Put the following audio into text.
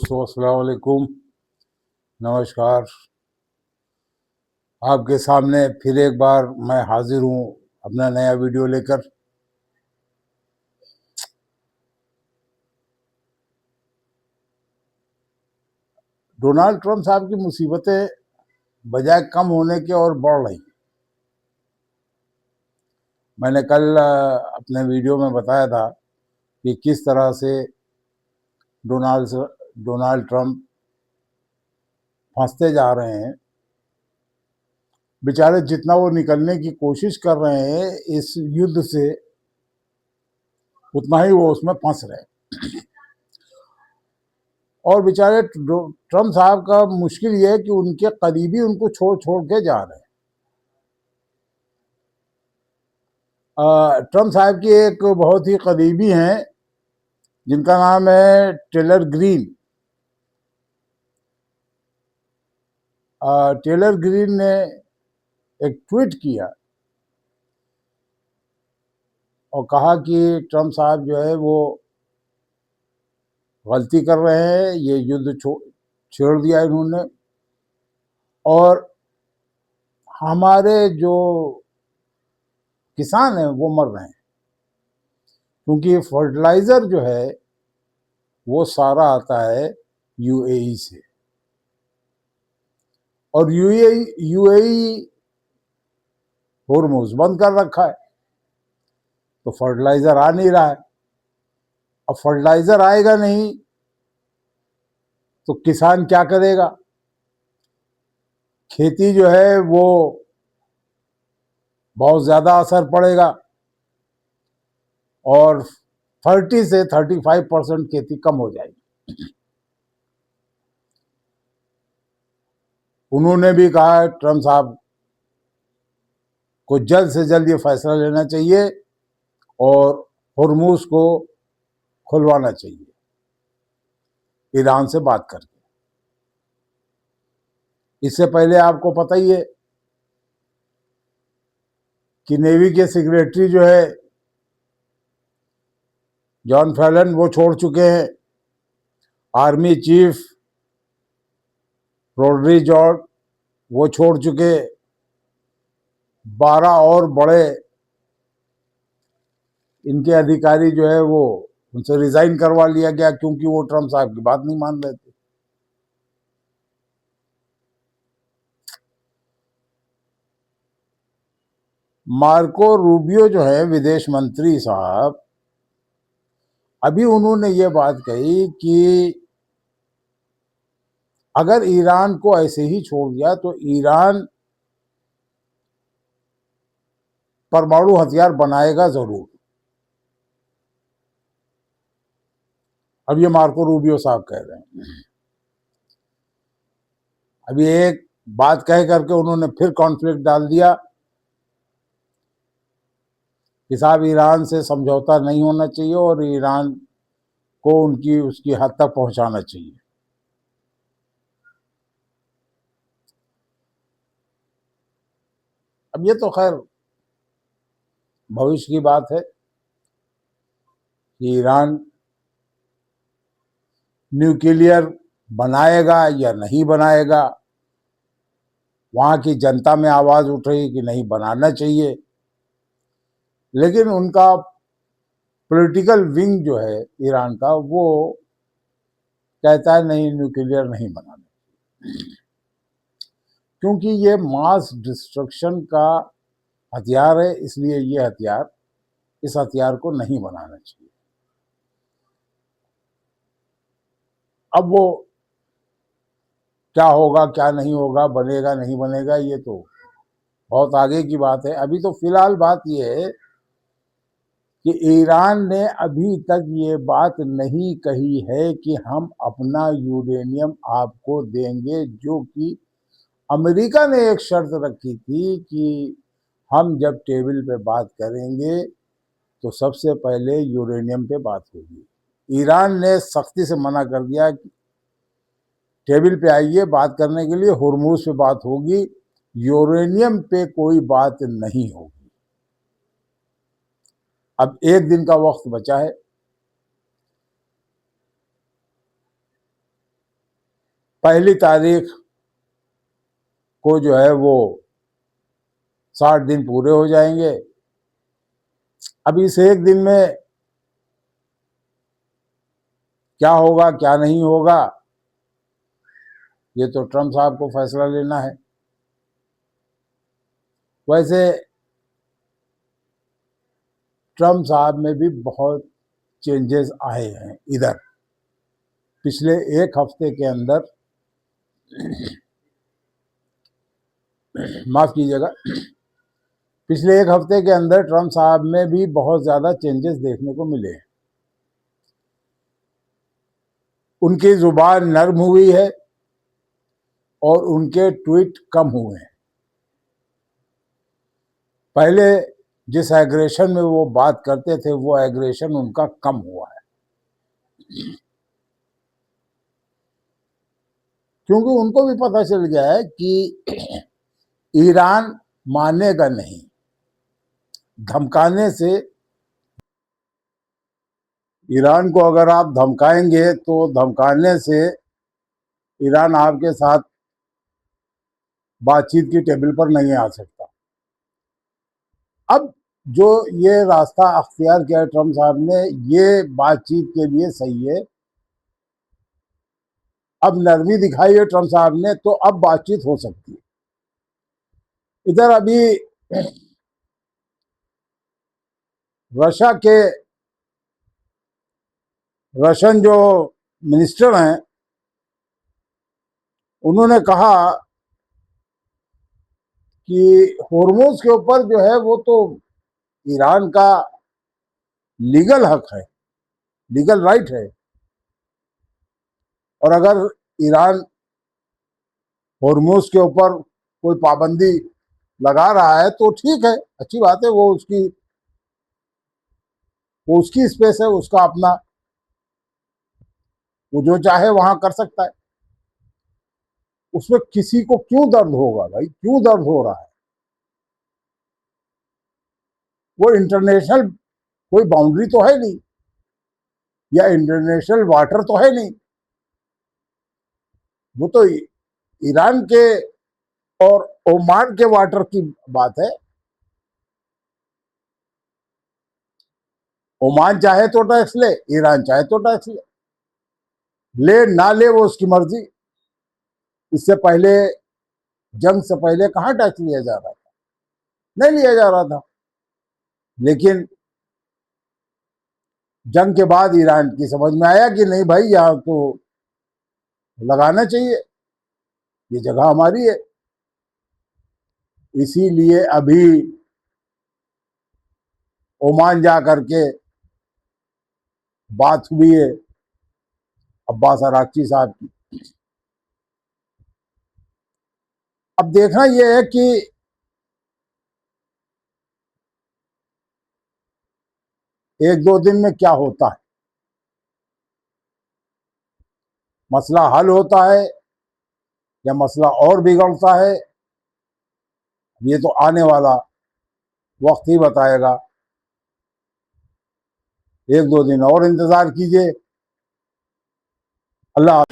दोस्तों, अस्सलाम वालेकुम। नमस्कार। आपके सामने फिर एक बार मैं हाजिर हूँ अपना नया वीडियो लेकर। डोनाल्ड ट्रंप साहब की मुसीबतें बजाय कम होने के और बढ़ रही। मैंने कल अपने वीडियो में बताया था कि किस तरह से डोनाल्ड ट्रंप फंसते जा रहे हैं। बेचारे जितना वो निकलने की कोशिश कर रहे हैं इस युद्ध से, उतना ही वो उसमें फंस रहे हैं। और बेचारे ट्रंप साहब का मुश्किल ये है कि उनके करीबी उनको छोड़ छोड़ के जा रहे हैं। ट्रंप साहब की एक बहुत ही करीबी हैं जिनका नाम है टेलर ग्रीन। टेलर ग्रीन ने एक ट्वीट किया और कहा कि ट्रंप साहब जो है वो गलती कर रहे हैं, ये युद्ध छेड़ दिया इन्होंने और हमारे जो किसान हैं वो मर रहे हैं, क्योंकि फर्टिलाइजर जो है वो सारा आता है यूएई से और यूएई होर्मुज बंद कर रखा है, तो फर्टिलाइजर आ नहीं रहा है। अब फर्टिलाइजर आएगा नहीं तो किसान क्या करेगा? खेती जो है वो बहुत ज्यादा असर पड़ेगा और 30 से 35% खेती कम हो जाएगी। उन्होंने भी कहा, ट्रंप साहब को जल्द से जल्द ये फैसला लेना चाहिए और होर्मुज को खुलवाना चाहिए ईरान से बात करके। इससे पहले आपको पता ही है कि नेवी के सेक्रेटरी जो है जॉन फैलन वो छोड़ चुके हैं। आर्मी चीफ रोड्री जॉर्ज वो छोड़ चुके। 12 और बड़े इनके अधिकारी जो है वो उनसे रिजाइन करवा लिया गया, क्योंकि वो ट्रंप साहब की बात नहीं मान रहे थे। मार्को रूबियो जो है विदेश मंत्री साहब, अभी उन्होंने ये बात कही कि अगर ईरान को ऐसे ही छोड़ दिया तो ईरान परमाणु हथियार बनाएगा जरूर। अब ये मार्को रूबियो साहब कह रहे हैं। अभी एक बात कह करके उन्होंने फिर कॉन्फ्लिक्ट डाल दिया कि साहब ईरान से समझौता नहीं होना चाहिए और ईरान को उनकी उसकी हद तक पहुंचाना चाहिए। अब ये तो खैर भविष्य की बात है कि ईरान न्यूक्लियर बनाएगा या नहीं बनाएगा। वहां की जनता में आवाज उठ रही कि नहीं, बनाना चाहिए, लेकिन उनका पॉलिटिकल विंग जो है ईरान का वो कहता है नहीं, न्यूक्लियर नहीं बनाना, क्योंकि ये मास डिस्ट्रक्शन का हथियार है, इसलिए ये हथियार, इस हथियार को नहीं बनाना चाहिए। अब वो क्या होगा क्या नहीं होगा, बनेगा नहीं बनेगा, ये तो बहुत आगे की बात है। अभी तो फिलहाल बात ये है कि ईरान ने अभी तक ये बात नहीं कही है कि हम अपना यूरेनियम आपको देंगे, जो कि अमेरिका ने एक शर्त रखी थी कि हम जब टेबल पे बात करेंगे तो सबसे पहले यूरेनियम पे बात होगी। ईरान ने सख्ती से मना कर दिया कि टेबल पे आइए बात करने के लिए, होर्मुज पे बात होगी, यूरेनियम पे कोई बात नहीं होगी। अब एक दिन का वक्त बचा है। पहली तारीख को जो है वो 60 दिन पूरे हो जाएंगे। अब इस एक दिन में क्या होगा क्या नहीं होगा, ये तो ट्रम्प साहब को फैसला लेना है। वैसे ट्रम्प साहब में भी बहुत चेंजेस आए हैं इधर पिछले एक हफ्ते के अंदर। माफ कीजिएगा, पिछले एक हफ्ते के अंदर ट्रम्प साहब में भी बहुत ज्यादा चेंजेस देखने को मिले हैं। उनकी जुबान नर्म हुई है और उनके ट्वीट कम हुए हैं। पहले जिस एग्रेशन में वो बात करते थे वो एग्रेशन उनका कम हुआ है, क्योंकि उनको भी पता चल गया है कि ईरान मानेगा नहीं। धमकाने से, ईरान को अगर आप धमकाएंगे तो धमकाने से ईरान आपके साथ बातचीत की टेबल पर नहीं आ सकता। अब जो ये रास्ता अख्तियार किया है ट्रम्प साहब ने, ये बातचीत के लिए सही है। अब नरमी दिखाई है ट्रम्प साहब ने, तो अब बातचीत हो सकती है। इधर अभी रशिया के रशियन जो मिनिस्टर हैं, उन्होंने कहा कि होर्मुज के ऊपर जो है वो तो ईरान का लीगल हक है, लीगल राइट है, और अगर ईरान होर्मुज के ऊपर कोई पाबंदी लगा रहा है तो ठीक है, अच्छी बात है। वो उसकी स्पेस है, उसका अपना, वो जो चाहे वहां कर सकता है। उसमें किसी को क्यों दर्द होगा भाई, क्यों दर्द हो रहा है? वो इंटरनेशनल कोई बाउंड्री तो है नहीं, या इंटरनेशनल वाटर तो है नहीं। वो तो ईरान के और ओमान के वाटर की बात है। ओमान चाहे तो टैक्स ले, ईरान चाहे तो टैक्स ले, ले ना ले वो उसकी मर्जी। इससे पहले, जंग से पहले कहां टैक्स लिया जा रहा था? नहीं लिया जा रहा था। लेकिन जंग के बाद ईरान की समझ में आया कि नहीं भाई, यहां तो लगाना चाहिए, ये जगह हमारी है। इसीलिए अभी ओमान जा करके बात हुई है अब्बास अराक्ची साहब की। अब देखना यह है कि एक दो दिन में क्या होता है, मसला हल होता है या मसला और बिगड़ता है, ये तो आने वाला वक्त ही बताएगा। एक दो दिन और इंतजार कीजिए। अल्लाह।